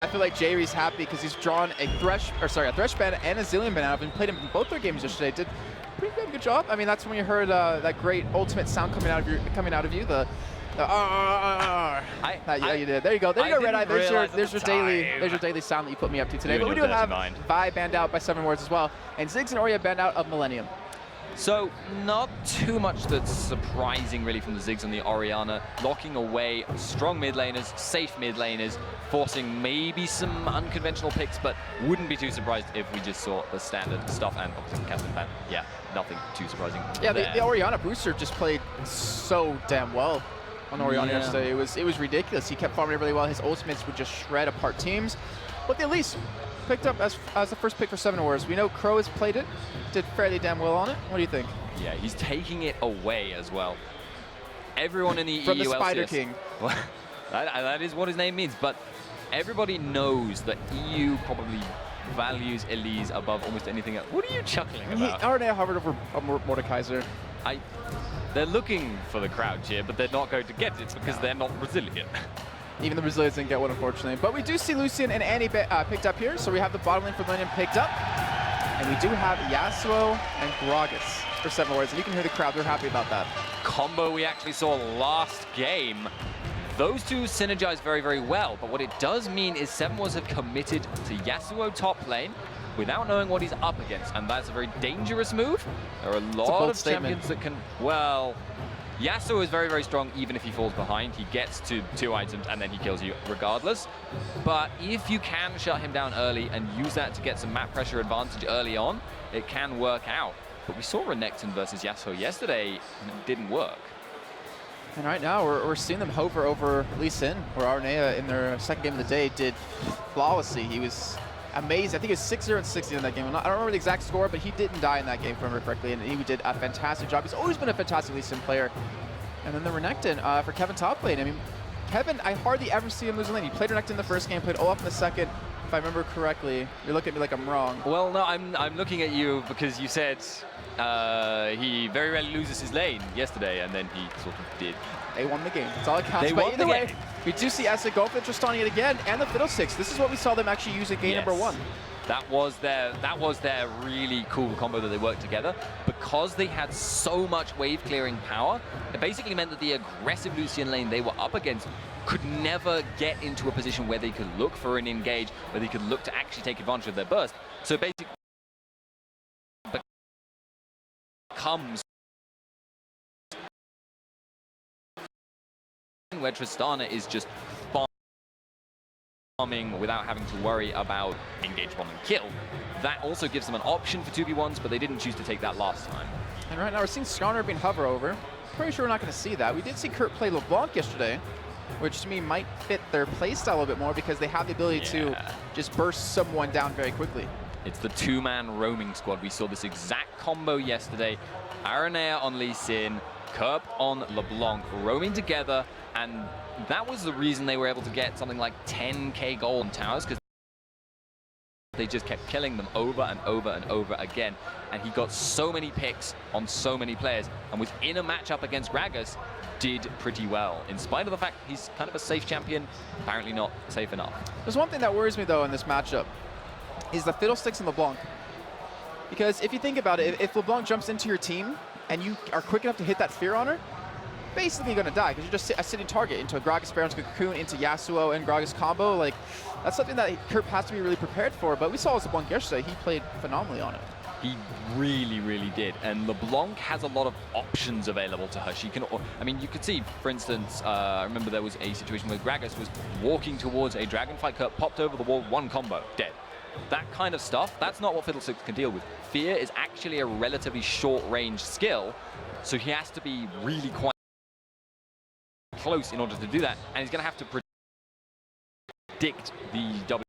I feel like Jerry's happy because he's drawn a Thresh ban and a Zillion ban out of him. Played him in both their games yesterday. Did a pretty good job. I mean, that's when you heard that great ultimate sound coming out of you. Yeah, you did. There you go. There you go, Red Eye. There's your daily sound that you put me up to today. But we do have Vi banned out by 7 wards as well, and Ziggs and Orya banned out of Millenium. So not too much that's surprising really from the Ziggs and the Orianna, locking away strong mid laners, safe mid laners, forcing maybe some unconventional picks, but wouldn't be too surprised if we just saw the standard stuff. And obviously Captain Fan, yeah, nothing too surprising. Yeah, the Orianna booster just played so damn well on Orianna yesterday. It was ridiculous. He kept farming really well. His ultimates would just shred apart teams, but they at least picked up as the first pick for 7 Wars. We know Crow has played it, did fairly damn well on it. What do you think? Yeah, he's taking it away as well. Everyone in the From EU the Spider LCS, King. Well, that is what his name means, but everybody knows that EU probably values Elise above almost anything else. What are you chuckling about? RNA hovered over Mordekaiser. They're looking for the crowd cheer, but they're not going to get it because they're not Brazilian. Even the Brazilians didn't get one, unfortunately. But we do see Lucian and Annie picked up here, so we have the bottom lane for Millenium picked up. And we do have Yasuo and Gragas for 7 wards. And you can hear the crowd, they're happy about that. Combo we actually saw last game. Those two synergize very, very well, but what it does mean is 7 wards have committed to Yasuo top lane without knowing what he's up against, and that's a very dangerous move. There are a lot of champions that can, well, Yasuo is very, very strong even if he falls behind. He gets to 2 items and then he kills you regardless. But if you can shut him down early and use that to get some map pressure advantage early on, it can work out. But we saw Renekton versus Yasuo yesterday and it didn't work. And right now we're seeing them hover over Lee Sin, where Arnea in their second game of the day did flawlessly. He was amazing. I think it was 6-0 and 60 in that game. I don't remember the exact score, but he didn't die in that game, if I remember correctly, and he did a fantastic job. He's always been a fantastic Lee Sin player. And then the Renekton for Kevin top lane. I mean, Kevin, I hardly ever see him lose a lane. He played Renekton in the first game, played Olaf in the second. If I remember correctly, you're looking at me like I'm wrong. Well, no, I'm looking at you because you said he very rarely loses his lane yesterday, and then he sort of did. They won the game. That's all it counts. They but won either the way, game. we do see Essek go for Tristani again, and the Fiddlesticks. This is what we saw them actually use at game number 1. That was their really cool combo that they worked together. Because they had so much wave clearing power, it basically meant that the aggressive Lucian lane they were up against could never get into a position where they could look for an engage, where they could look to actually take advantage of their burst. So basically becomes where Tristana is just farming without having to worry about engage, bomb, and kill. That also gives them an option for 2v1s, but they didn't choose to take that last time. And right now we're seeing Skarner being hover over. Pretty sure we're not going to see that. We did see Kurt play LeBlanc yesterday, which to me might fit their playstyle a little bit more because they have the ability to just burst someone down very quickly. It's the 2-man roaming squad. We saw this exact combo yesterday. Aranea on Lee Sin, Kerp on LeBlanc, roaming together, and that was the reason they were able to get something like 10k gold in towers, because they just kept killing them over and over and over again. And he got so many picks on so many players, and was in a matchup against Gragas, did pretty well. In spite of the fact he's kind of a safe champion, apparently not safe enough. There's one thing that worries me though in this matchup, is the Fiddlesticks and LeBlanc. Because if you think about it, if LeBlanc jumps into your team, and you are quick enough to hit that Fear on her, basically going to die, because you're just a sitting target into a Gragas Baron's Cocoon, into Yasuo and Gragas combo. Like, that's something that Kurt has to be really prepared for. But we saw LeBlanc yesterday, he played phenomenally on it. He really, really did. And LeBlanc has a lot of options available to her. She can, I mean, you could see, for instance, I remember there was a situation where Gragas was walking towards a Dragonflight, Kurt popped over the wall, 1 combo, dead. That kind of stuff, that's not what Fiddlesticks can deal with. Fear is actually a relatively short-range skill, so he has to be really quite close in order to do that, and he's going to have to predict the W,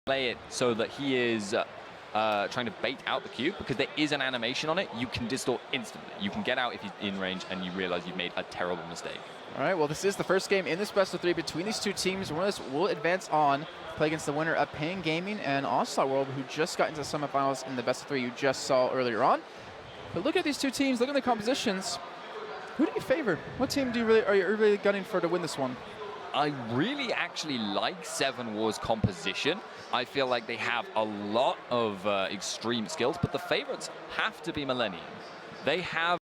play it so that he is trying to bait out the cube, because there is an animation on it. You can distort instantly. You can get out if he's in range and you realize you've made a terrible mistake. All right, well, this is the first game in this best of 3 between these two teams. One of us will advance on, play against the winner of Pain Gaming and Onslaught World, who just got into the semifinals in the best of 3 you just saw earlier on. But look at these two teams, look at the compositions. Who do you favor? What team are you really gunning for to win this one? I really actually like Seven Wars' composition. I feel like they have a lot of extreme skills, but the favorites have to be Millenium. They have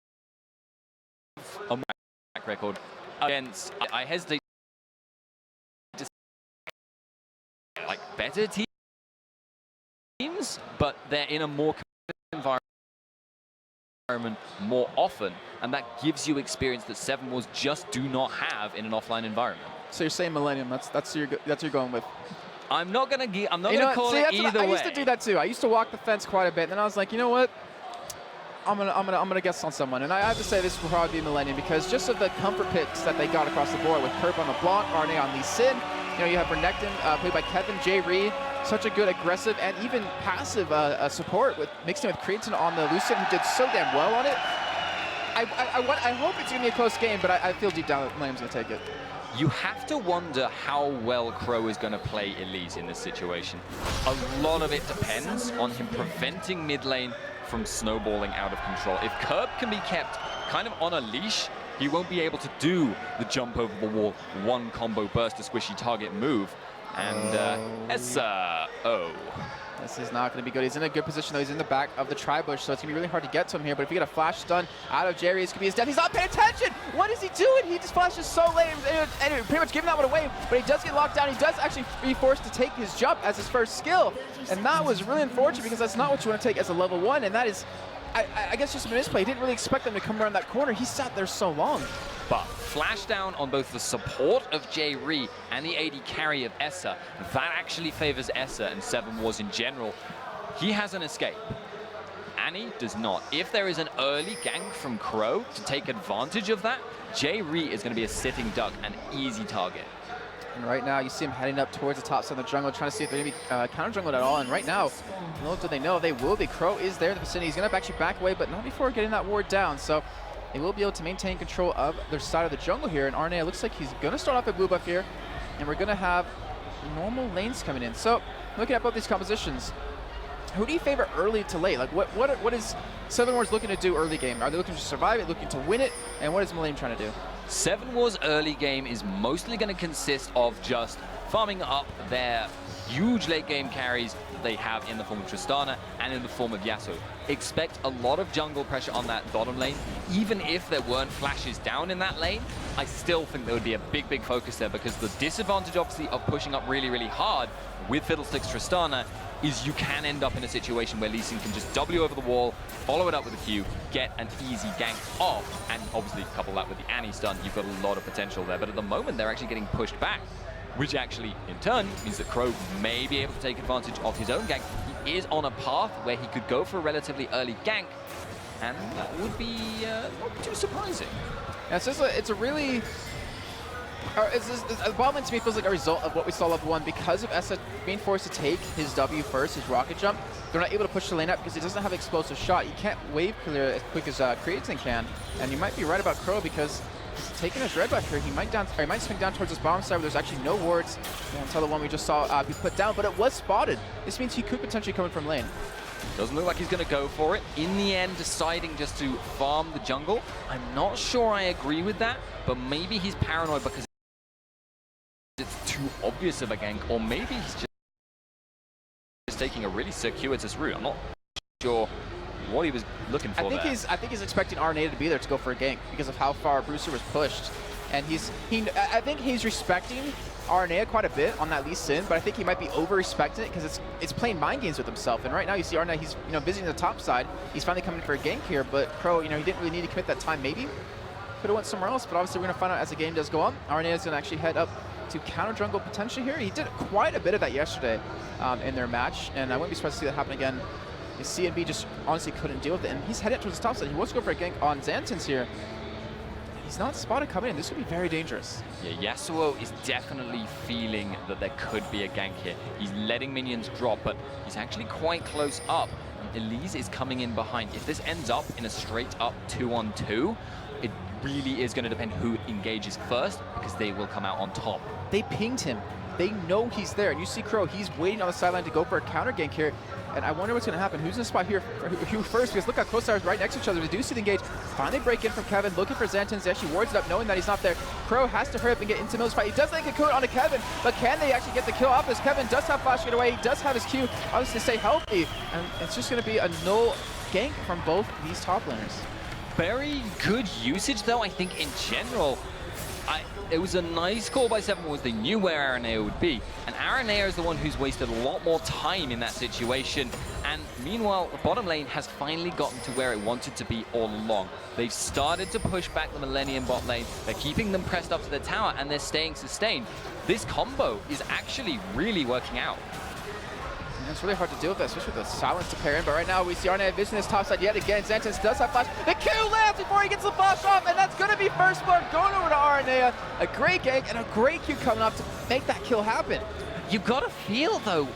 a track record against, I hesitate to say, like better teams, but they're in a more competitive environment more often, and that gives you experience that Seven Wars just do not have in an offline environment. So you're saying Millenium? That's you're going with. I'm not gonna call it either way. I used to do that too. I used to walk the fence quite a bit, and then I was like, you know what? I'm gonna guess on someone, and I have to say this will probably be Millenium because just of the comfort picks that they got across the board with Curb on the block, RNA on Lee Sin. You know, you have Renekton played by Kevin J. Reed, such a good aggressive and even passive support with mixed in with Creaton on the Lucian, who did so damn well on it. I hope it's gonna be a close game, but I feel deep down that Millenium's gonna take it. You have to wonder how well Crow is going to play Elise in this situation. A lot of it depends on him preventing mid lane from snowballing out of control. If Curb can be kept kind of on a leash, he won't be able to do the jump over the wall, one combo burst to squishy target move. And This is not going to be good. He's in a good position, though. He's in the back of the tri-bush, so it's going to be really hard to get to him here. But if you get a flash stun out of Jerry, it's going to be his death. He's not paying attention! What is he doing? He just flashes so late and pretty much giving that one away. But he does get locked down. He does actually be forced to take his jump as his first skill. And that was really unfortunate because that's not what you want to take as a level 1. And that is, I guess, just a misplay. He didn't really expect them to come around that corner. He sat there so long. But flash down on both the support of Jay Ree and the AD carry of Essa. That actually favors Essa and Seven Wars in general. He has an escape. Annie does not. If there is an early gank from Crow to take advantage of that, Jay Ree is going to be a sitting duck, an easy target. And right now, you see him heading up towards the top side of the jungle, trying to see if they're going to be counter-jungled at all. And right now, little do they know, they will be. Crow is there in the vicinity. He's going to actually back away, but not before getting that ward down. So they will be able to maintain control of their side of the jungle here. And RNA, it looks like he's going to start off a blue buff here. And we're going to have normal lanes coming in. So looking at both these compositions, who do you favor early to late? Like, what is Seven Wars looking to do early game? Are they looking to survive it, looking to win it? And what is Millenium trying to do? Seven Wars early game is mostly going to consist of just farming up their huge late game carries that they have in the form of Tristana and in the form of Yasuo. Expect a lot of jungle pressure on that bottom lane. Even if there weren't flashes down in that lane, I still think there would be a big, big focus there because the disadvantage, obviously, of pushing up really, really hard with Fiddlesticks Tristana is you can end up in a situation where Lee Sin can just W over the wall, follow it up with a Q, get an easy gank off, and obviously couple that with the Annie stun, you've got a lot of potential there. But at the moment, they're actually getting pushed back, which actually, in turn, means that Crow may be able to take advantage of his own gank. He is on a path where he could go for a relatively early gank, and that would be not too surprising. Yeah, it's a really... the bottom lane to me feels like a result of what we saw level 1 because of Essa being forced to take his W first, his rocket jump. They're not able to push the lane up because he doesn't have explosive shot. You can't wave clear as quick as Creaton can, and you might be right about Crow because he's taking his red buff here. He might swing down towards his bottom side where there's actually no wards until the one we just saw be put down, but it was spotted. This means he could potentially come in from lane. Doesn't look like he's going to go for it. In the end, deciding just to farm the jungle. I'm not sure I agree with that, but maybe he's paranoid because it's too obvious of a gank, or maybe he's just taking a really circuitous route. I'm not sure what he was looking for there. I think he's expecting RNA to be there to go for a gank because of how far Brewster was pushed, and I think he's respecting RNA quite a bit on that Lee Sin, but I think he might be over-respecting it because it's playing mind games with himself. And right now you see RNA, he's visiting the top side. He's finally coming for a gank here, but Crow, he didn't really need to commit that time. Maybe could have went somewhere else, but obviously we're gonna find out as the game does go on. RNA is gonna actually head up to counter jungle potentially here. He did quite a bit of that yesterday in their match, and I wouldn't be surprised to see that happen again. The CNB just honestly couldn't deal with it, and he's headed towards the top side. He wants to go for a gank on Xantins here. He's not spotted coming in. This could be very dangerous. Yeah, Yasuo is definitely feeling that there could be a gank here. He's letting minions drop, but he's actually quite close up. And Elise is coming in behind. If this ends up in a straight up 2-on-2, it really is going to depend who engages first because they will come out on top. They pinged him They know he's there. And you see Crow, he's waiting on the sideline to go for a counter gank here. And I wonder what's going to happen. Who's in the spot here? Who first? Because look how close they are right next to each other. They do see the engage. Finally break in from Kevin, looking for Xantans. He actually wards it up, knowing that he's not there. Crow has to hurry up and get into Miller's fight. He does make a kill onto Kevin, but can they actually get the kill off this? Kevin does have flash to get away. He does have his Q, obviously to stay healthy. And it's just going to be a null gank from both these top laners. Very good usage, though, I think, in general. It was a nice call by 7 Wars. They knew where Aranea would be. And Aranea is the one who's wasted a lot more time in that situation. And meanwhile, the bottom lane has finally gotten to where it wanted to be all along. They've started to push back the Millenium bot lane. They're keeping them pressed up to the tower, and they're staying sustained. This combo is actually really working out. And it's really hard to deal with that, especially with the silence to pair in. But right now, we see Aranea visiting this top side yet again. Xantans does have flash. The Q lands before he gets the flash off, and that's going to be first blood going over to Aranea. A great gank and a great Q coming up to make that kill happen. You gotta feel, though,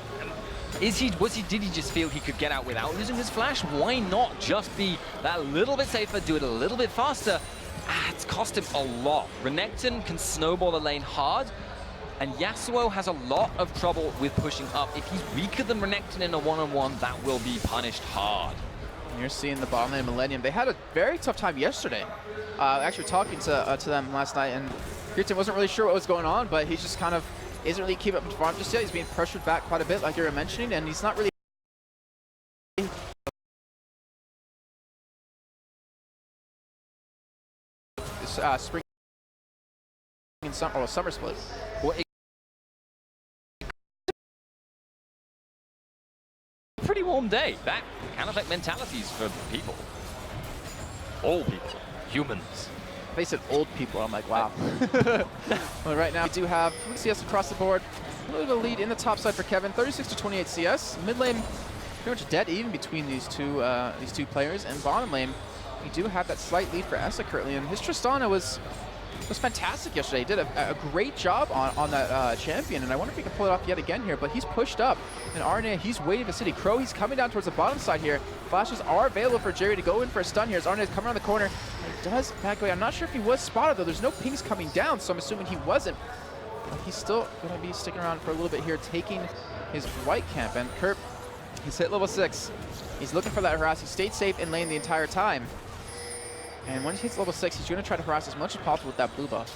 did he just feel he could get out without losing his flash? Why not just be that little bit safer, do it a little bit faster? It's cost him a lot. Renekton can snowball the lane hard, and Yasuo has a lot of trouble with pushing up. If he's weaker than Renekton in a one-on-one, that will be punished hard. And you're seeing the bottom lane Millenium. They had a very tough time yesterday. Actually talking to them last night, and Kirtan wasn't really sure what was going on, but he's just kind of isn't really keeping up with farm just yet. He's being pressured back quite a bit, like you were mentioning, and he's not really spring and summer split. Well, pretty warm day. That can affect mentalities for people. All people. Humans. They said old people. I'm like, wow. Well, right now we do have CS across the board. A little bit of a lead in the top side for Kevin. 36 to 28 CS. Mid lane pretty much dead even between these two players. And bottom lane, we do have that slight lead for Essa currently. And his Tristana was fantastic yesterday. He did a great job on that champion, and I wonder if he can pull it off yet again here, but he's pushed up, and Aranea, he's waiting for City. Crow, he's coming down towards the bottom side here. Flashes are available for Jerry to go in for a stun here as Arenea's coming around the corner. He does back away. I'm not sure if he was spotted, though. There's no pings coming down, so I'm assuming he wasn't. But he's still going to be sticking around for a little bit here, taking his white camp, and Kurt, he's hit level 6. He's looking for that harass. He stayed safe in lane the entire time. And when he hits level 6, he's going to try to harass as much as possible with that blue buff.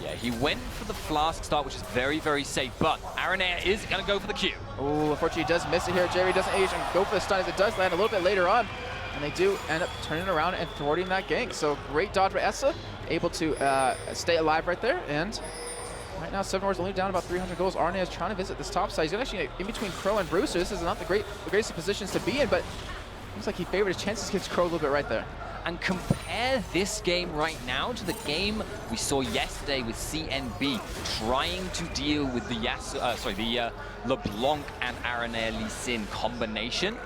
Yeah, he went for the flask start, which is very, very safe, but Aranea is going to go for the Q. Oh, unfortunately, he does miss it here. Jerry doesn't age and go for the stun as it does land a little bit later on. And they do end up turning around and thwarting that gank. So great dodge by Essa, able to stay alive right there. And right now, 7 Wars only down about 300 goals. Aranea is trying to visit this top side. He's actually in between Crow and Brewster. This is not the greatest of positions to be in, but looks like he favored his chances against Crow a little bit right there. And compare this game right now to the game we saw yesterday with CNB trying to deal with the LeBlanc and Aranea Lee Sin combination.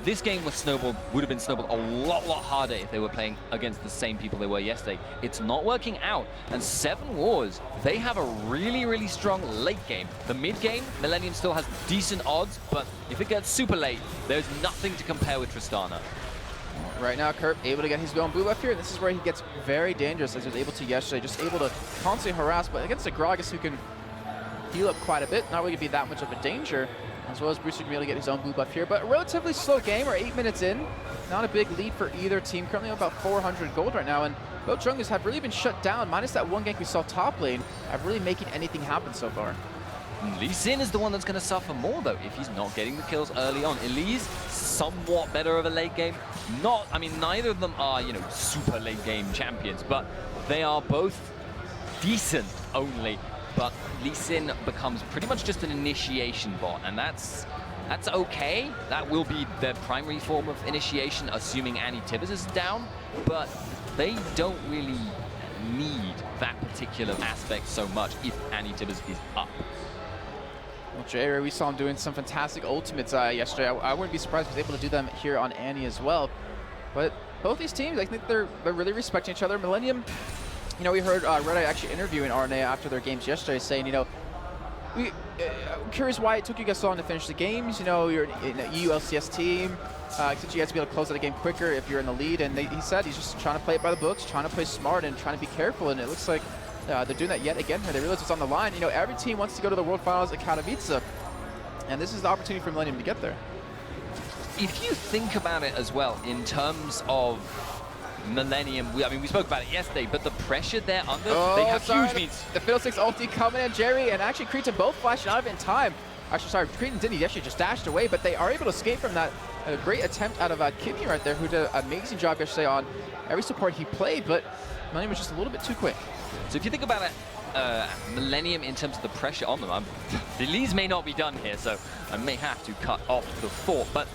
This game would have been snowballed a lot harder if they were playing against the same people they were yesterday. It's not working out, and 7 Wars, they have a really, really strong late game. The mid game, Millenium still has decent odds, but if it gets super late, there's nothing to compare with Tristana. Right now, Kurt able to get his own blue buff here. This is where he gets very dangerous, as he was able to yesterday. Just able to constantly harass, but against a Gragas who can heal up quite a bit, not really going to be that much of a danger, as well as Brewster can be able to get his own blue buff here. But a relatively slow game. We're 8 minutes in. Not a big lead for either team. Currently about 400 gold right now, and both junglers have really been shut down, minus that one gank we saw top lane, of really making anything happen so far. Lee Sin is the one that's going to suffer more, though, if he's not getting the kills early on. Elise, somewhat better of a late game. Neither of them are, super late game champions, but they are both decent only. But Lee Sin becomes pretty much just an initiation bot, and that's okay. That will be their primary form of initiation, assuming Annie Tibbers is down, but they don't really need that particular aspect so much if Annie Tibbers is up. Well, Jerry, we saw him doing some fantastic ultimates yesterday. I wouldn't be surprised if he was able to do them here on Annie as well. But both these teams, I think they're really respecting each other. Millenium, we heard Red Eye actually interviewing Aranea after their games yesterday, saying, I'm curious why it took you guys so long to finish the games. You're in an EU LCS team. Since you guys to be able to close out a game quicker if you're in the lead. And he said he's just trying to play it by the books, trying to play smart and trying to be careful. And it looks like they're doing that yet again here. They realize it's on the line. You know, every team wants to go to the World Finals at Katowice, and this is the opportunity for Millenium to get there. If you think about it as well, in terms of Millenium, I mean, we spoke about it yesterday, but the pressure they're under, they have huge leads. The Fiddlesticks ulti coming in, Jerry, and actually Cretan both flashing out of it in time. Actually, sorry, Cretan didn't. He actually just dashed away, but they are able to escape from that. A great attempt out of Kimmy right there, who did an amazing job yesterday on every support he played, but Millenium was just a little bit too quick. So if you think about it, Millenium in terms of the pressure on them, the leads may not be done here, so I may have to cut off the fort, but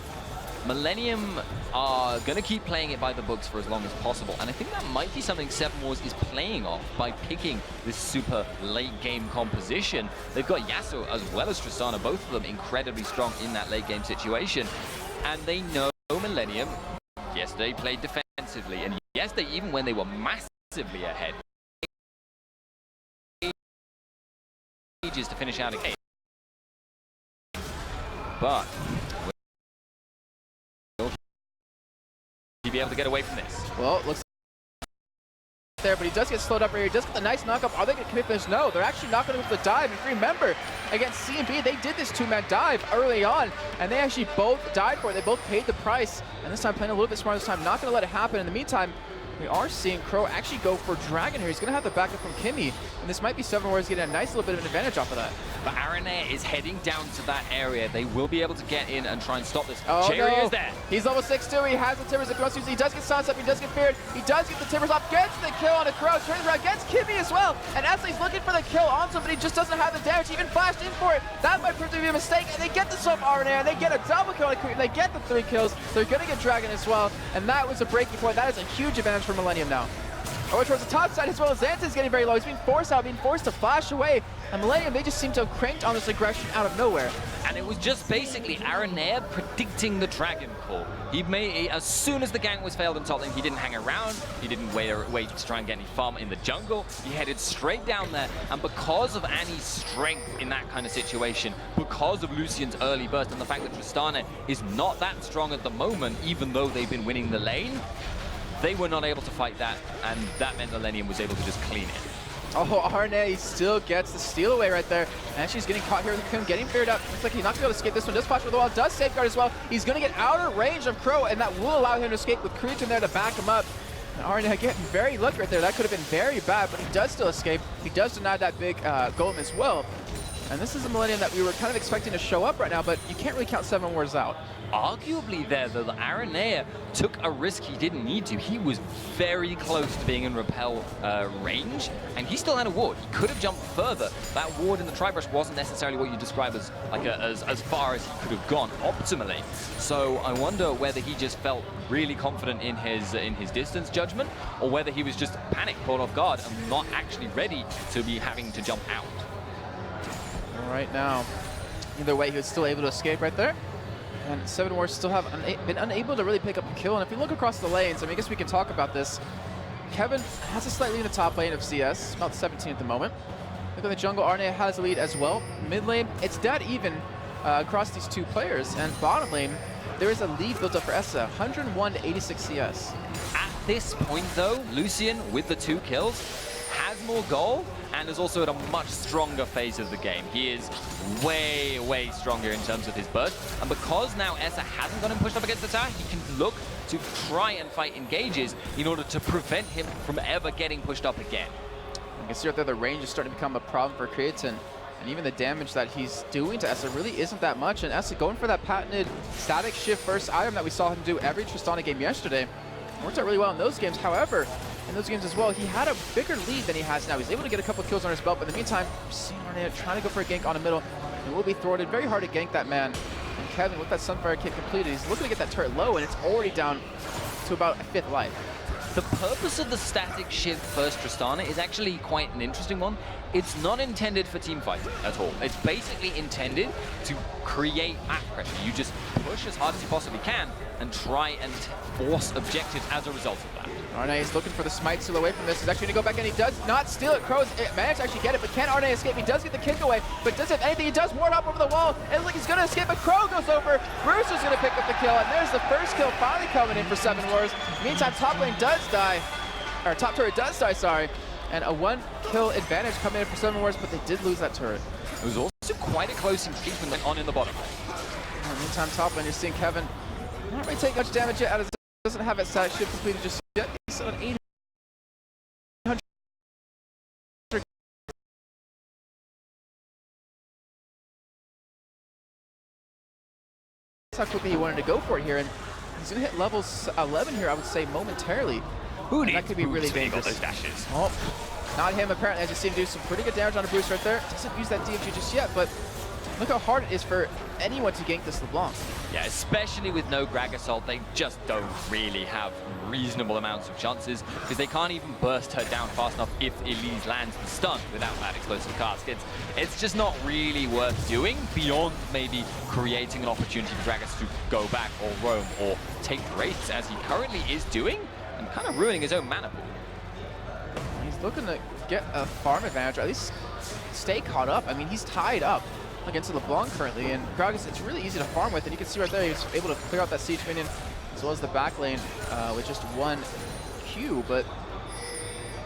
Millenium are going to keep playing it by the books for as long as possible, and I think that might be something Seven Wars is playing off by picking this super late game composition. They've got Yasuo as well as Tristana, both of them incredibly strong in that late game situation, and they know Millenium, yes, they played defensively, and yes, they even when they were massively ahead, ages to finish out a game, but be able to get away from this? Well, it looks there, but he does get slowed up right here. He does get the nice knockup. Are they going to commit this? No, they're actually not going to go for the dive. If you remember, against C&B, they did this two-man dive early on, and they actually both died for it. They both paid the price, and this time playing a little bit smarter this time. Not going to let it happen. In the meantime, we are seeing Crow actually go for Dragon here. He's going to have the backup from Kimmy, and this might be Seven Wars getting a nice little bit of an advantage off of that. But Aranea is heading down to that area. They will be able to get in and try and stop this. Oh, Jerry no. is there. He's level 6 too. He has the Timbers if he wants to use it. He does get sunset. He does get feared. He does get the Timbers off. Gets the kill on a Crow. Turns around. Gets Kimmy as well. And Esley's looking for the kill on somebody. Just doesn't have the damage. He even flashed in for it. That might prove to be a mistake. And they get the sub Aranea. And they get a double kill on Cretan. They get the 3 kills. They're going to get Dragon as well. And that was a breaking point. That is a huge advantage for Millenium now. Over towards the top side as well as Xanta's getting very low. He's being forced out, being forced to flash away. And Millenium, they just seem to have cranked on this aggression out of nowhere. And it was just basically Aranea predicting the Dragon call. He made, as soon as the gank was failed in top lane, he didn't hang around. He didn't wait to try and get any farm in the jungle. He headed straight down there. And because of Annie's strength in that kind of situation, because of Lucian's early burst and the fact that Tristana is not that strong at the moment, even though they've been winning the lane, they were not able to fight that, and that meant Millenium was able to just clean it. Oh, Aranea still gets the steal away right there. And she's getting caught here with him, getting feared up. Looks like he's not going to be able to escape this one. Does flash for the wall, does safeguard as well. He's going to get out of range of Crow, and that will allow him to escape with Cretan there to back him up. And Aranea getting very lucky right there. That could have been very bad, but he does still escape. He does deny that big golem as well. And this is a Millenium that we were kind of expecting to show up right now, but you can't really count Seven Wars out. Arguably there, though, the Aranea took a risk he didn't need to. He was very close to being in repel range, and he still had a ward. He could have jumped further. That ward in the Tri-Brush wasn't necessarily what you describe as like as far as he could have gone optimally. So I wonder whether he just felt really confident in his distance judgment, or whether he was just panicked, caught off guard, and not actually ready to be having to jump out. Right now, either way, he was still able to escape right there. And Seven Wars still have been unable to really pick up a kill. And if you look across the lanes, I mean, I guess we can talk about this. Kevin has a slight lead in the top lane of CS, about 17 at the moment. Look at the jungle, Aranea has a lead as well. Mid lane, it's dead even across these two players. And bottom lane, there is a lead built up for Essa, 101 to 86 CS. At this point, though, Lucian, with the 2 kills, has more goal and is also at a much stronger phase of the game. He is way, way stronger in terms of his burst. And because now Essa hasn't got him pushed up against the tower, he can look to try and fight engages in order to prevent him from ever getting pushed up again. You can see right there the range is starting to become a problem for Cretan. And even the damage that he's doing to Essa really isn't that much. And Essa going for that patented static shift first item that we saw him do every Tristana game yesterday. Worked out really well in those games. However, in those games as well, he had a bigger lead than he has now. He's able to get a couple kills on his belt, but in the meantime, we're seeing Aranea trying to go for a gank on the middle, and will be thwarted. Very hard to gank that man. And Kevin, with that Sunfire kit completed, he's looking to get that turret low, and it's already down to about a 5th life. The purpose of the static shift first Tristana is actually quite an interesting one. It's not intended for team fighting at all. It's basically intended to create map pressure. You just push as hard as you possibly can and try and force objectives as a result of that. Aranea is looking for the smite steal away from this. He's actually going to go back, and he does not steal it. Crow's managed to actually get it, but can Aranea escape? He does get the kick away, but does have anything. He does ward up over the wall. It looks like he's going to escape, but Crow goes over. Brewster's going to pick up the kill, and there's the first kill finally coming in for Seven Wars. Meantime, top lane does die, or top turret does die, sorry. and a 1-kill advantage coming in for 7 Wars, but they did lose that turret. It was also quite a close engagement on in the bottom. In the meantime, top lane, you're seeing Kevin not really take much damage yet, as it doesn't have its side shift completed just yet. He's at an 800. That's how quickly he wanted to go for it here, and he's going to hit level 11 here, I would say, momentarily. Who needs that could be really dangerous. those dashes? Oh, not him, apparently. I just seen him do some pretty good damage on a boost right there. Doesn't use that DFG just yet, but look how hard it is for anyone to gank this LeBlanc. Yeah, especially with no Grag Assault, they just don't really have reasonable amounts of chances, because they can't even burst her down fast enough if Elise lands the stun without that explosive cask. It's just not really worth doing beyond maybe creating an opportunity for Gragas to go back or roam or take rates, as he currently is doing, and kind of ruining his own mana pool. He's looking to get a farm advantage, or at least stay caught up. I mean, he's tied up against LeBlanc currently, and Gragas, it's really easy to farm with, and you can see right there, he was able to clear out that siege minion as well as the back lane with just 1 Q, but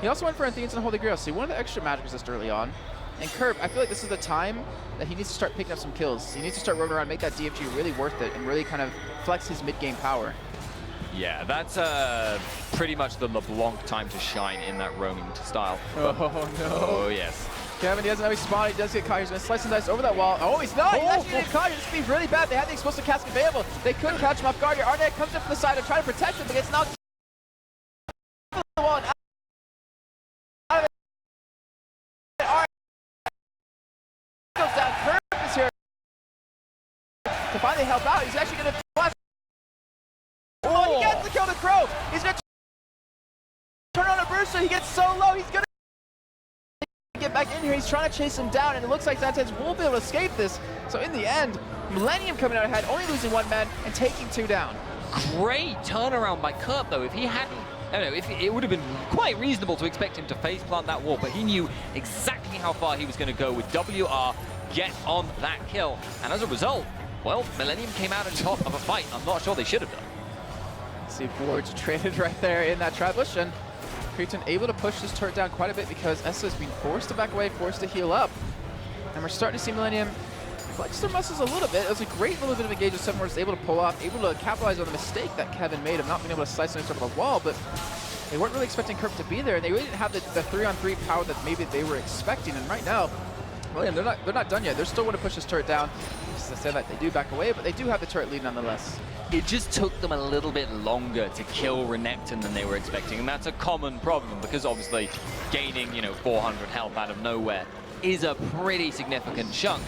he also went for Athenes and Holy Grail, so he wanted the extra magic resist early on. And Curb, I feel like this is the time that he needs to start picking up some kills. He needs to start roaming around, make that DFG really worth it, and really kind of flex his mid-game power. Yeah, that's pretty much the LeBlanc time to shine in that roaming style. Oh, no. Oh, yes. Kevin, he doesn't have his spawn. He does get caught. He's going to slice and dice over that wall. Oh, he's not. He's actually getting caught. He's being really bad. They had the explosive cask available. They couldn't catch him off guard here. Arnett comes in from the side to try to protect him, but gets knocked over the wall. And out of it. Arnett goes down. Curb is here to finally help out. He's actually going to flash. Oh, he gets the kill to Crow. He's going to turn on a burst, so he gets so low. He's going to get back in here. He's trying to chase him down, and it looks like Zantes will be able to escape this. So in the end, Millenium coming out ahead, only losing 1 man and taking 2 down. Great turnaround by Kurt, though. If he hadn't, I don't know, if it would have been quite reasonable to expect him to face plant that wall, but he knew exactly how far he was going to go with WR, get on that kill, and as a result, well, Millenium came out on top of a fight I'm not sure they should have done. See Forge traded right there in that trap bush, and Cretan able to push this turret down quite a bit because Essa is being forced to back away, forced to heal up. And we're starting to see Millenium flex their muscles a little bit. It was a great little bit of engagement 7 Wars able to pull off, able to capitalize on the mistake that Kevin made of not being able to slice on sort of a wall, but they weren't really expecting Kerp to be there, and they really didn't have the 3-on-3 power that maybe they were expecting. And right now, Millenium, they're not done yet. They're still going to push this turret down. As I said, that they do back away, but they do have the turret lead nonetheless. It just took them a little bit longer to kill Renekton than they were expecting, and that's a common problem because obviously gaining, 400 health out of nowhere is a pretty significant chunk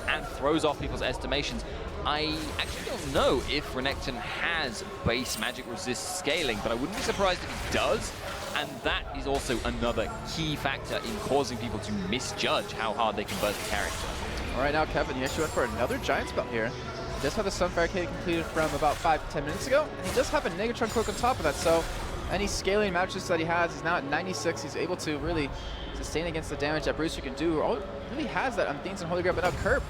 and throws off people's estimations. I actually don't know if Renekton has base magic resist scaling, but I wouldn't be surprised if he does, and that is also another key factor in causing people to misjudge how hard they can burst the character. All right, now Kevin, he actually went for another giant spell here. He does have the Sun Barricade completed from about 5 to 10 minutes ago, and he does have a Negatron Cloak on top of that, so any scaling matches that he has, he's now at 96. He's able to really sustain against the damage that Brewster can do. All really has that on Athenes and Holy Grail, but now Kerp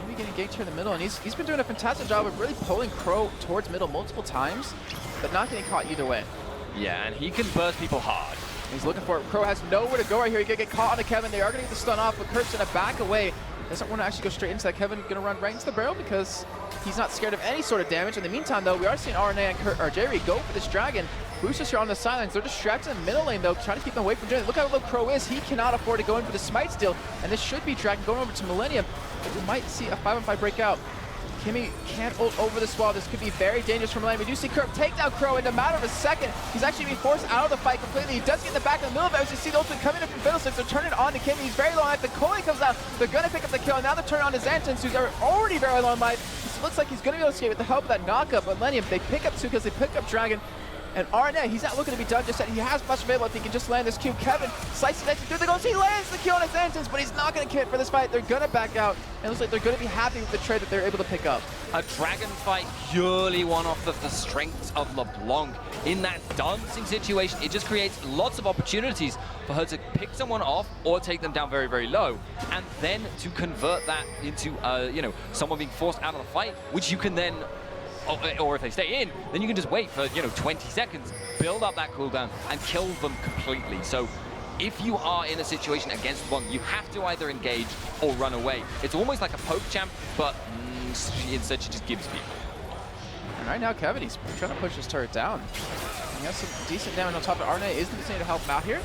maybe getting ganked here in the middle, and he's been doing a fantastic job of really pulling Crow towards middle multiple times, but not getting caught either way. Yeah, and he can burst people hard. He's looking for it. Crow has nowhere to go right here. He's going to get caught on a Kevin. They are going to get the stun off, but Kerp's going to back away. Doesn't want to actually go straight into that. Kevin going to run right into the barrel because he's not scared of any sort of damage. In the meantime, though, we are seeing RNA and Jerry go for this dragon. Boosters here on the sidelines. They're distracted in the middle lane, though, trying to keep them away from Jerry. Look how low Crow is. He cannot afford to go in for the smite steal, and this should be dragon going over to Millenium. But we might see a 5-on-5 breakout. Kimmy can't ult over this wall. This could be very dangerous for Millenium. We do see Kerp take down Crow in a matter of a second. He's actually being forced out of the fight completely. He does get in the back in the middle of it. As you see the ultimate coming in from Fiddlesticks. They're turning it on to Kimmy. He's very low on life. The Koi comes out. They're going to pick up the kill. And now they're turning on to Xantans, who's already very low on life. It looks like he's going to be able to escape with the help of that knockup. But Millenium, they pick up 2 because they pick up Dragon. And RNA, he's not looking to be done just yet. He has much available if he can just land this Q. Kevin slices it through the goals. He lands the kill on his sentence, but he's not going to commit for this fight. They're going to back out. And it looks like they're going to be happy with the trade that they're able to pick up. A dragon fight purely one off of the strengths of LeBlanc. In that dancing situation, it just creates lots of opportunities for her to pick someone off or take them down very, very low. And then to convert that into, someone being forced out of the fight, which you can then, or if they stay in, then you can just wait for, 20 seconds, build up that cooldown, and kill them completely. So if you are in a situation against one, you have to either engage or run away. It's almost like a poke champ, but instead she just gives people. And right now, Kevin, he's trying to push his turret down. He has some decent damage on top of Arne. Is going to help him out here.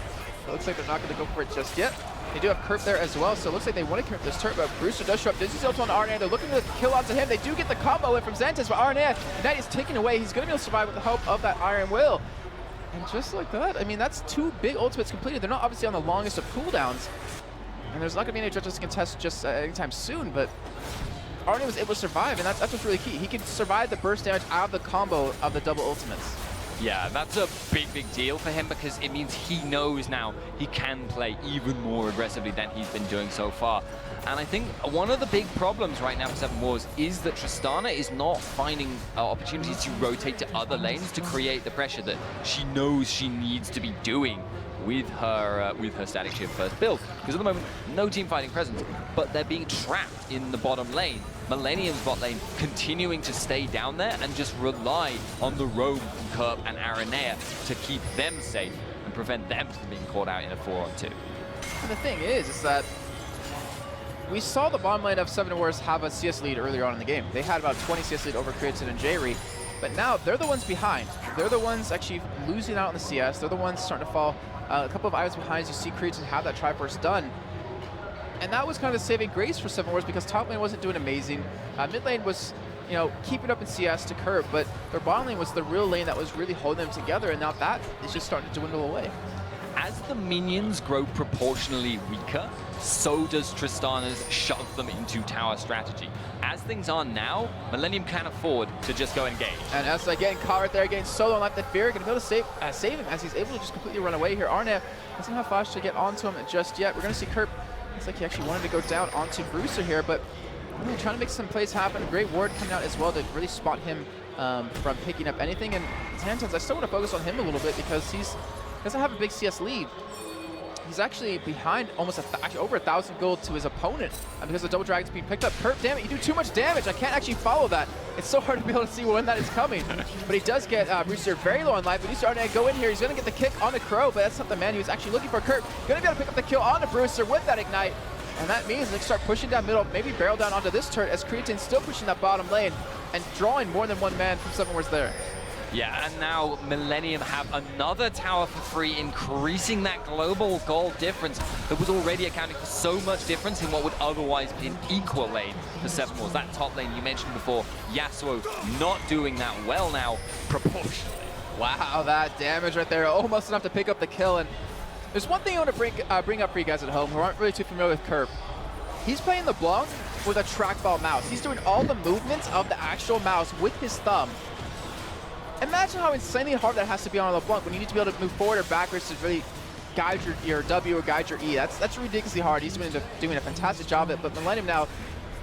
It looks like they're not going to go for it just yet. They do have Kerp there as well, so it looks like they want to commit this turret, but Brewster does show up. This is also on Arne. They're looking to kill onto him. They do get the combo in from Xantins, but Arne, that is taken away. He's going to be able to survive with the help of that Iron Will. And just like that, I mean, that's 2 big ultimates completed. They're not obviously on the longest of cooldowns, and there's not going to be any judges to contest just anytime soon, but Arne was able to survive, and that's what's really key. He can survive the burst damage out of the combo of the double ultimates. Yeah, that's a big deal for him because it means he knows now he can play even more aggressively than he's been doing so far. And I think one of the big problems right now for Seven Wars is that Tristana is not finding opportunities to rotate to other lanes to create the pressure that she knows she needs to be doing with her Static Shift first build. Because at the moment, no team fighting presence, but they're being trapped in the bottom lane. Millenium's bot lane continuing to stay down there and just rely on the roam from Kerp and Aranea to keep them safe and prevent them from being caught out in a 4-on-2. And the thing is that we saw the bottom lane of Seven Wars have a CS lead earlier on in the game. They had about 20 CS lead over Creatine and Jayri, but now they're the ones behind. They're the ones actually losing out on the CS. They're the ones starting to fall a couple of items behind as you see Creatine have that Triforce done. And that was kind of the saving grace for Seven Wars because top lane wasn't doing amazing. Mid lane was, you know, keeping up in CS to Kerp, but their bottom lane was the real lane that was really holding them together, and now that is just starting to dwindle away. As the minions grow proportionally weaker, so does Tristana's shove them into tower strategy. As things are now, Millenium can't afford to just go engage. And as again, caught right there, getting solo on Life the Fear, gonna be able to save him as he's able to just completely run away here. Arne doesn't have flash to get onto him just yet. We're gonna see Kerp. Looks like he actually wanted to go down onto Brewster here, but really trying to make some plays happen. Great ward coming out as well to really spot him from picking up anything. And Xantins, I still want to focus on him a little bit because he doesn't have a big CS lead. He's actually behind almost over 1,000 gold to his opponent because the double dragon's being picked up. Kerp, damn it, you do too much damage. I can't actually follow that. It's so hard to be able to see when that is coming. But he does get Brewster very low on life. But he's starting to go in here. He's going to get the kick on the Crow, but that's not the man he was actually looking for. Kerp going to be able to pick up the kill on the Brewster with that ignite. And that means they start pushing down middle, maybe barrel down onto this turret as Creatine's still pushing that bottom lane and drawing more than one man from Seven Wars there. Yeah, and now Millenium have another tower for free, increasing that global gold difference that was already accounting for so much difference in what would otherwise be an equal lane for Seven Wars. That top lane you mentioned before, Yasuo not doing that well now, proportionally. Wow, that damage right there, almost enough to pick up the kill. And there's one thing I want to bring up for you guys at home who aren't really too familiar with Kerp. He's playing the Blanc with a trackball mouse. He's doing all the movements of the actual mouse with his thumb. Imagine how insanely hard that has to be on LeBlanc when you need to be able to move forward or backwards to really guide your W or guide your E. That's ridiculously hard. He's been doing a fantastic job of it. But Millenium now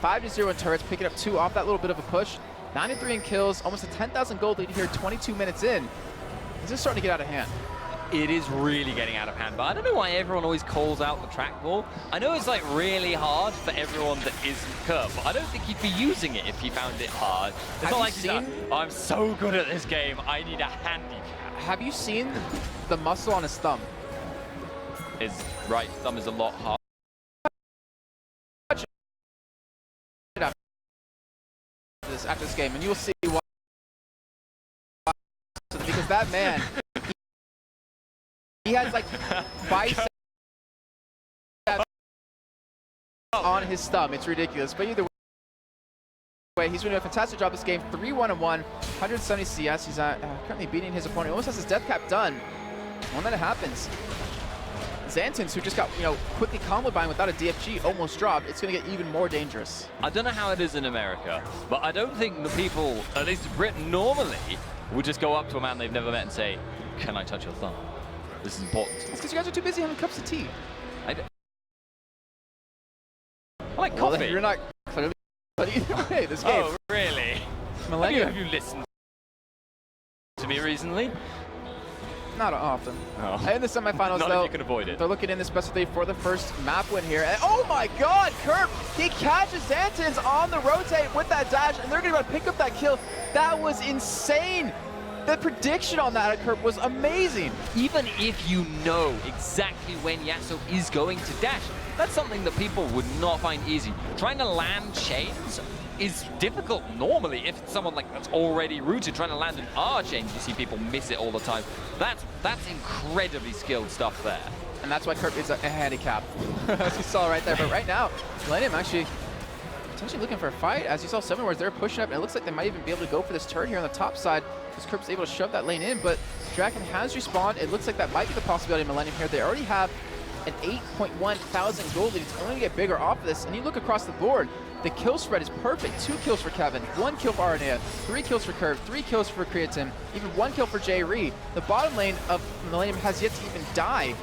5-0 in turrets, picking up 2 off that little bit of a push. 9-3 in kills, almost a 10,000 gold lead here, 22 minutes in. This is starting to get out of hand. It is really getting out of hand, but I don't know why everyone always calls out the trackball. I know it's like really hard for everyone that isn't Kerp, but I don't think he'd be using it if he found it hard. It's not like he's like, oh, I'm so good at this game, I need a handicap. Have you seen the muscle on his thumb? His right thumb is a lot harder. After this game, and you'll see why. Because that man, he has like biceps on his thumb. It's ridiculous. But either way, he's doing a fantastic job this game. 3-1-1, 170 CS. He's currently beating his opponent. He almost has his death cap done. And then it happens. Xantins, who just got, quickly comboed by him without a DFG, almost dropped. It's going to get even more dangerous. I don't know how it is in America, but I don't think the people, at least in Britain, normally would just go up to a man they've never met and say, "Can I touch your thumb? This is important." It's because you guys are too busy having cups of tea. I like coffee. Well, you're not clearly, but either way, this game. Oh, really? Millenium. Have you listened to me recently? Not often. Oh. In the semifinals, Not though, if you can avoid it. They're looking in this best of 3 for the first map win here. And oh my God, Kerp! He catches Xantins on the rotate with that dash, and they're going to pick up that kill. That was insane. The prediction on that Kerp was amazing. Even if you know exactly when Yasuo is going to dash, that's something that people would not find easy. Trying to land chains is difficult normally if it's someone like that's already rooted. Trying to land an R chain, you see people miss it all the time. That's incredibly skilled stuff there. And that's why Kerp is a handicap, as you saw right there. But right now, Millenium actually potentially looking for a fight. As you saw, 7 Wars, they're pushing up, and it looks like they might even be able to go for this turret here on the top side, because Kerp's able to shove that lane in, but Draken has respawned. It looks like that might be the possibility of Millenium here. They already have an 8.1 thousand gold lead. It's only going to get bigger off of this, and you look across the board, the kill spread is perfect. 2 kills for Kevin, 1 kill for Arnea, 3 kills for Kerp, 3 kills for Creatine, even 1 kill for Jay Ree. The bottom lane of Millenium has yet to even die.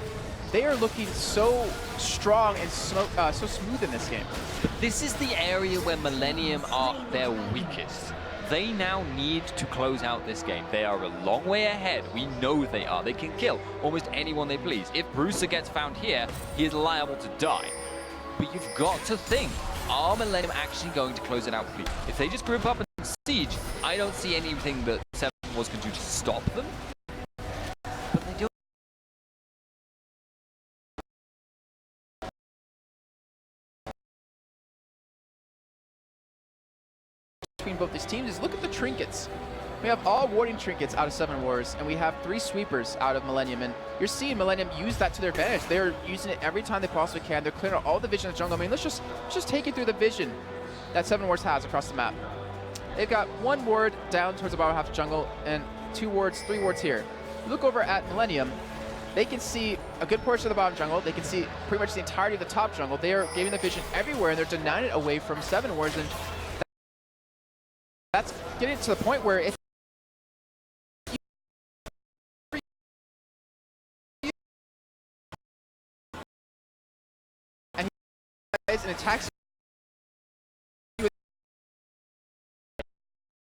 They are looking so strong and so smooth in this game. But this is the area where Millenium are their weakest. They now need to close out this game. They are a long way ahead. We know they are. They can kill almost anyone they please. If Brewster gets found here, he is liable to die. But you've got to think, are Millenium actually going to close it out completely? If they just group up and siege, I don't see anything that 7 Wars can do to stop them. But they do. Between both these teams is look at the trinkets. We have all warding trinkets out of 7 Wars, and we have 3 sweepers out of Millenium, and you're seeing Millenium use that to their advantage. They're using it every time they possibly can. They're clearing out all the vision in the jungle. I mean, let's just take you through the vision that 7 Wars has across the map. They've got 1 ward down towards the bottom half of jungle, and 2 wards, 3 wards here. Look over at Millenium. They can see a good portion of the bottom jungle. They can see pretty much the entirety of the top jungle. They are giving the vision everywhere, and they're denying it away from 7 Wars, and that's getting to the point where if and he and attacks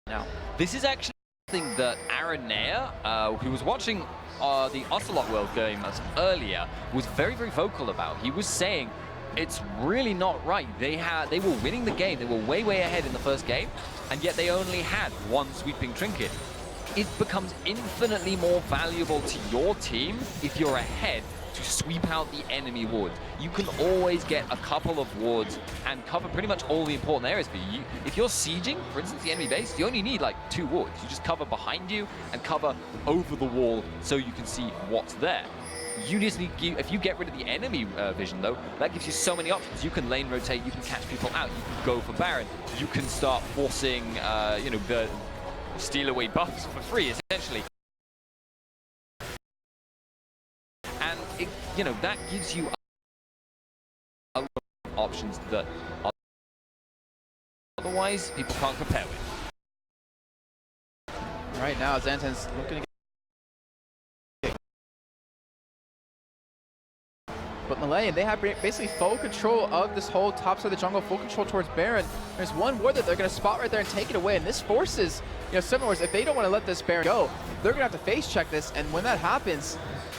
now. This is actually something that Aranea, who was watching the Ocelot World game earlier, was very, very vocal about. He was saying it's really not right. They were winning the game. They were way, way ahead in the first game, and yet they only had 1 sweeping trinket. It becomes infinitely more valuable to your team if you're ahead to sweep out the enemy wards. You can always get a couple of wards and cover pretty much all the important areas for you. If you're sieging, for instance, the enemy base, you only need like 2 wards. You just cover behind you and cover over the wall so you can see what's there. You just need, if you get rid of the enemy vision though, that gives you so many options. You can lane rotate, you can catch people out, you can go for Baron, you can start forcing, you know, the steal away buffs for free, essentially. And, it, you know, that gives you a lot of options that otherwise people can't compare with. Right now, Xanten's looking to get. But Millenium, they have basically full control of this whole top side of the jungle, full control towards Baron. There's 1 ward that they're going to spot right there and take it away, and this forces, you know, 7 Wars, if they don't want to let this Baron go, they're going to have to face check this, and when that happens,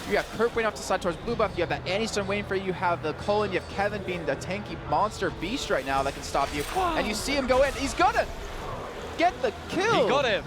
you have Kerp waiting off to the side towards blue buff, you have that Annie-Stone waiting for you, you have the Cullen, you have Kevin being the tanky monster beast right now that can stop you, and you see him go in, he's gonna get the kill! He got him!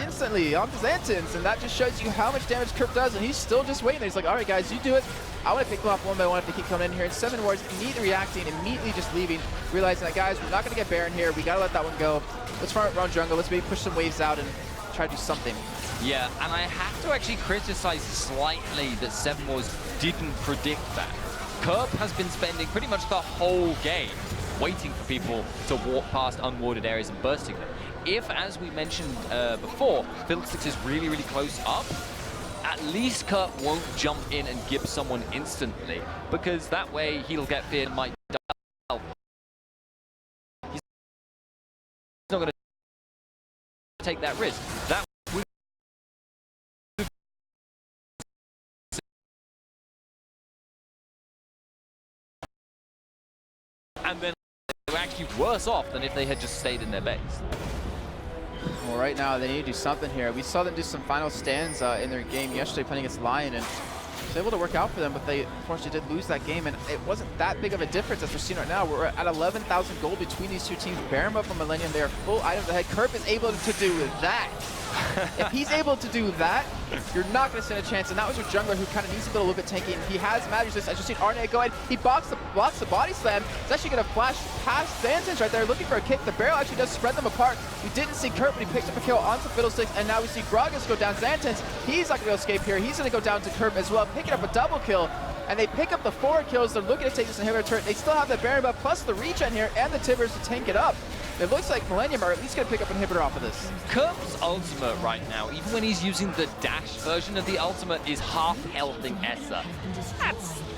Instantly, on the Xantens, and that just shows you how much damage Kerp does, and he's still just waiting there. He's like, alright guys, you do it. I want to pick them off one by one if they keep coming in here. And 7 Wars immediately reacting, immediately just leaving, realizing that, guys, we're not going to get Baron here. We got to let that one go. Let's farm around jungle. Let's maybe push some waves out and try to do something. Yeah, and I have to actually criticize slightly that 7 Wars didn't predict that. Kerp has been spending pretty much the whole game waiting for people to walk past unwarded areas and bursting them. If, as we mentioned before, Fiddlesticks is really, really close up, at least Kerp won't jump in and give someone instantly, because that way he'll get feared and might die. He's not going to take that risk. That would and then they're actually worse off than if they had just stayed in their base. Well, right now they need to do something here. We saw them do some final stands in their game yesterday playing against Lion, and it was able to work out for them, but they unfortunately did lose that game, and it wasn't that big of a difference as we're seeing right now. We're at 11,000 gold between these 2 teams. Baron from Millenium, they are full items ahead. Kerp is able to do that. If he's able to do that, you're not going to stand a chance. And that was your jungler who kind of needs to build a little bit tanky. And he has mad resist. I just seen Arne go ahead. He blocks the body slam. He's actually going to flash past Xantens right there, looking for a kick. The barrel actually does spread them apart. We didn't see Kurt, but he picks up a kill onto Fiddlesticks. And now we see Gragas go down. Xantens, he's not going to be able to escape here. He's going to go down to Kurt as well, picking up a double kill. And they pick up the 4 kills. They're looking to take this inhibitor turret. They still have the Baron buff plus the regen here and the Tibbers to tank it up. It looks like Millenium are at least going to pick up an inhibitor off of this. Kurt's ultimate right now, even when he's using the dash version of the ultimate, is half-healthing Essa.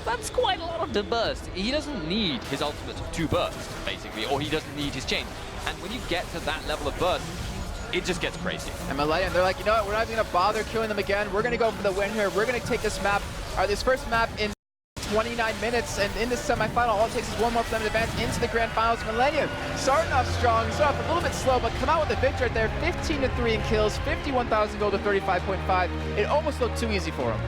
That's quite a lot of the burst. He doesn't need his ultimate to burst, basically, or he doesn't need his chain. And when you get to that level of burst, it just gets crazy. And Millenium, they're like, you know what, we're not even going to bother killing them again. We're going to go for the win here. We're going to take this map, or this first map in 29 minutes, and in this semifinal, all it takes is one more for them to advance into the grand finals. Millenium starting off strong, starting off a little bit slow, but come out with a victory right there. 15-3 in kills, 51,000 gold to 35.5. It almost looked too easy for them.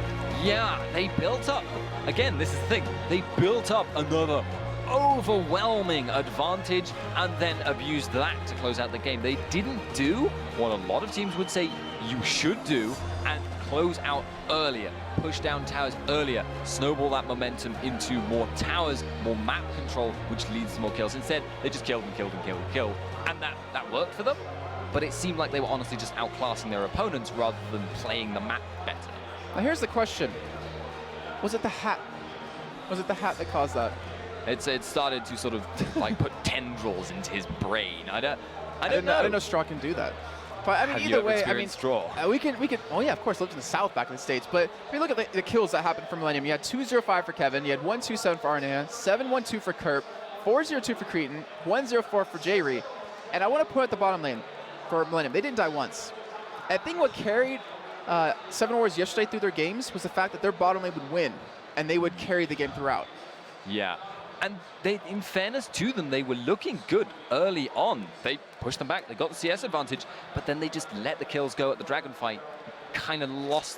Yeah, they built up. Again, this is the thing. They built up another overwhelming advantage and then abused that to close out the game. They didn't do what a lot of teams would say you should do and close out earlier, push down towers earlier, snowball that momentum into more towers, more map control, which leads to more kills. Instead, they just killed and killed and killed and killed. And that worked for them, but it seemed like they were honestly just outclassing their opponents rather than playing the map better. Now here's the question. Was it the hat? Was it the hat that caused that? It started to sort of like put tendrils into his brain. I don't know. I didn't know Straw can do that. But I mean, Have either you way, I mean, Straw? we can. Oh yeah, of course, lived in the South back in the States. But if you look at the kills that happened for Millenium, you had 205 for Kevin, you had 127 for Arnea, 712 for Kurt, 402 for Cretan, 104 for J-Re. And I want to put at the bottom lane for Millenium. They didn't die once. I think what carried Seven Wars yesterday through their games was the fact that their bottom lane would win, and they would carry the game throughout. Yeah. And they, in fairness to them, they were looking good early on. They pushed them back, they got the CS advantage, but then they just let the kills go at the dragon fight, kind of lost